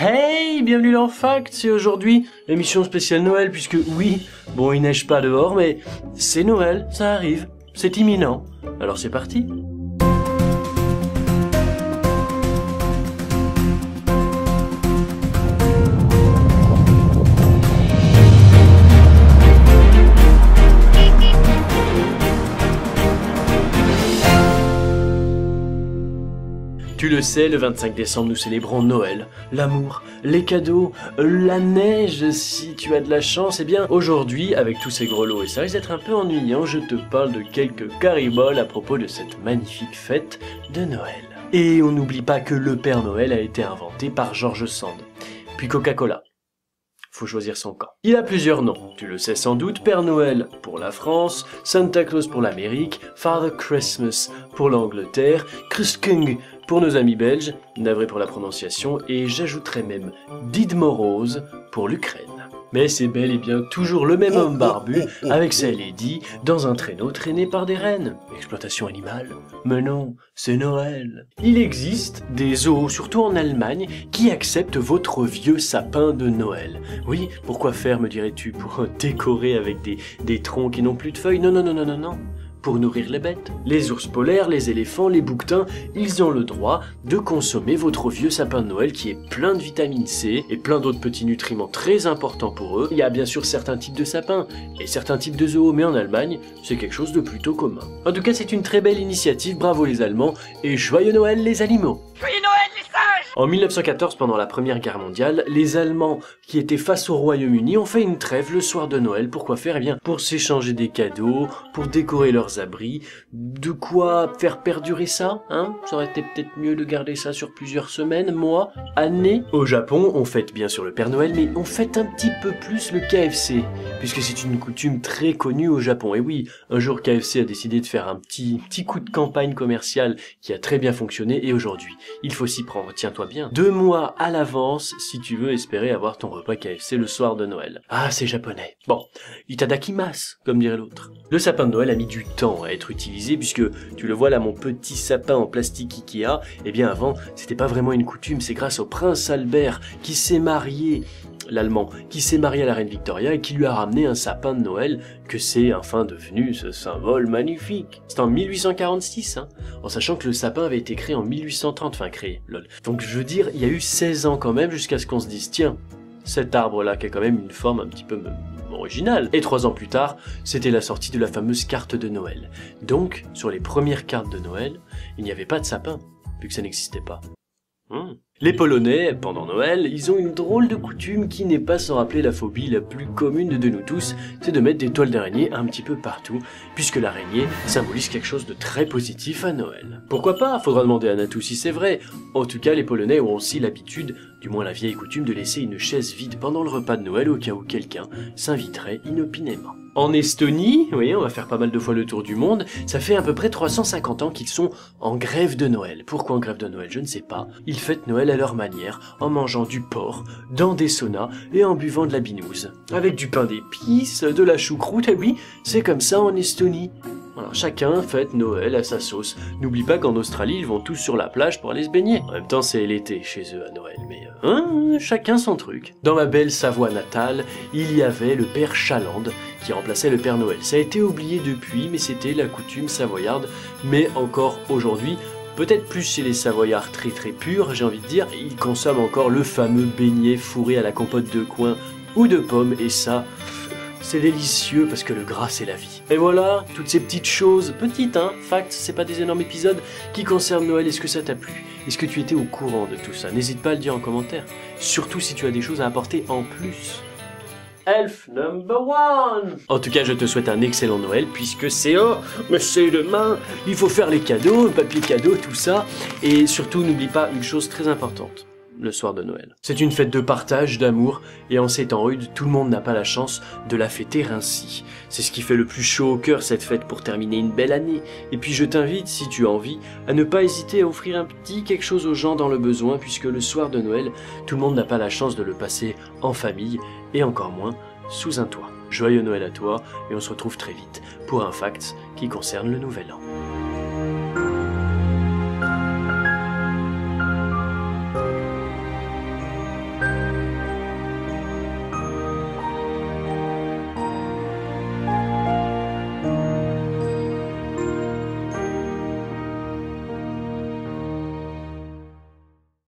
Hey, bienvenue dans Fact, c'est aujourd'hui l'émission spéciale Noël puisque oui, bon il neige pas dehors mais c'est Noël, ça arrive, c'est imminent. Alors c'est parti. Tu le sais, le 25 décembre, nous célébrons Noël, l'amour, les cadeaux, la neige, si tu as de la chance. Eh bien, aujourd'hui, avec tous ces grelots et ça risque d'être un peu ennuyant, je te parle de quelques cariboles à propos de cette magnifique fête de Noël. Et on n'oublie pas que le Père Noël a été inventé par George Sand, puis Coca-Cola. Faut choisir son camp. Il a plusieurs noms, tu le sais sans doute, Père Noël pour la France, Santa Claus pour l'Amérique, Father Christmas pour l'Angleterre, Christking pour nos amis belges, navré pour la prononciation, et j'ajouterais même Did Morose pour l'Ukraine. Mais c'est bel et bien toujours le même homme barbu, avec sa lady, dans un traîneau traîné par des rennes. Exploitation animale? Mais non, c'est Noël. Il existe des zoos, surtout en Allemagne, qui acceptent votre vieux sapin de Noël. Oui, pourquoi faire, me dirais-tu, pour décorer avec des troncs qui n'ont plus de feuilles? Non, non, non, non, non, non. Pour nourrir les bêtes. Les ours polaires, les éléphants, les bouquetins, ils ont le droit de consommer votre vieux sapin de Noël qui est plein de vitamine C et plein d'autres petits nutriments très importants pour eux. Il y a bien sûr certains types de sapins et certains types de zoos, mais en Allemagne, c'est quelque chose de plutôt commun. En tout cas, c'est une très belle initiative, bravo les Allemands, et joyeux Noël les animaux! Joyeux Noël les sages! En 1914, pendant la Première Guerre mondiale, les Allemands qui étaient face au Royaume-Uni ont fait une trêve le soir de Noël. Pourquoi faire? Eh bien, pour s'échanger des cadeaux, pour décorer leurs abris, de quoi faire perdurer ça, hein? Ça aurait été peut-être mieux de garder ça sur plusieurs semaines, mois, années. Au Japon, on fête bien sûr le Père Noël, mais on fête un petit peu plus le KFC, puisque c'est une coutume très connue au Japon. Et oui, un jour KFC a décidé de faire un petit coup de campagne commerciale qui a très bien fonctionné, et aujourd'hui, il faut s'y prendre, tiens-toi bien, 2 mois à l'avance si tu veux espérer avoir ton repas KFC le soir de Noël. Ah, c'est japonais. Bon, itadakimasu, comme dirait l'autre. Le sapin de Noël a mis du temps à être utilisé puisque, tu le vois là, mon petit sapin en plastique Ikea, eh bien avant, c'était pas vraiment une coutume, c'est grâce au prince Albert qui s'est marié, l'Allemand, qui s'est marié à la reine Victoria et qui lui a ramené un sapin de Noël que c'est enfin devenu ce symbole magnifique. C'est en 1846, hein, en sachant que le sapin avait été créé en 1830, enfin créé, lol. Donc je veux dire, il y a eu 16 ans quand même jusqu'à ce qu'on se dise, tiens, cet arbre-là qui a quand même une forme un petit peu originale. Et 3 ans plus tard, c'était la sortie de la fameuse carte de Noël. Donc, sur les premières cartes de Noël, il n'y avait pas de sapin, vu que ça n'existait pas. Les Polonais, pendant Noël, ils ont une drôle de coutume qui n'est pas sans rappeler la phobie la plus commune de nous tous, c'est de mettre des toiles d'araignée un petit peu partout, puisque l'araignée symbolise quelque chose de très positif à Noël. Pourquoi pas? Faudra demander à Natou si c'est vrai. En tout cas, les Polonais ont aussi l'habitude, du moins la vieille coutume, de laisser une chaise vide pendant le repas de Noël au cas où quelqu'un s'inviterait inopinément. En Estonie, vous voyez, on va faire pas mal de fois le tour du monde, ça fait à peu près 350 ans qu'ils sont en grève de Noël. Pourquoi en grève de Noël? Je ne sais pas. Ils fêtent Noël à leur manière, en mangeant du porc, dans des saunas et en buvant de la binouse. Avec du pain d'épices, de la choucroute, et oui, c'est comme ça en Estonie. Alors, chacun fête Noël à sa sauce. N'oublie pas qu'en Australie, ils vont tous sur la plage pour aller se baigner. En même temps, c'est l'été chez eux à Noël, mais chacun son truc. Dans ma belle Savoie natale, il y avait le père Chaland qui remplaçait le Père Noël. Ça a été oublié depuis, mais c'était la coutume savoyarde, mais encore aujourd'hui, peut-être plus chez les Savoyards très très purs, j'ai envie de dire, ils consomment encore le fameux beignet fourré à la compote de coin ou de pommes, et ça, c'est délicieux parce que le gras c'est la vie. Et voilà, toutes ces petites choses, petites hein, fact, c'est pas des énormes épisodes, qui concernent Noël. Est-ce que ça t'a plu? Est-ce que tu étais au courant de tout ça? N'hésite pas à le dire en commentaire, surtout si tu as des choses à apporter en plus. Elf number 1. En tout cas, je te souhaite un excellent Noël, puisque c'est mais c'est demain. Il faut faire les cadeaux, le papier cadeau, tout ça. Et surtout, n'oublie pas une chose très importante. Le soir de Noël. C'est une fête de partage, d'amour, et en ces temps rudes, tout le monde n'a pas la chance de la fêter ainsi. C'est ce qui fait le plus chaud au cœur cette fête pour terminer une belle année. Et puis je t'invite, si tu as envie, à ne pas hésiter à offrir un petit quelque chose aux gens dans le besoin, puisque le soir de Noël, tout le monde n'a pas la chance de le passer en famille, et encore moins sous un toit. Joyeux Noël à toi, et on se retrouve très vite pour un fact qui concerne le Nouvel An.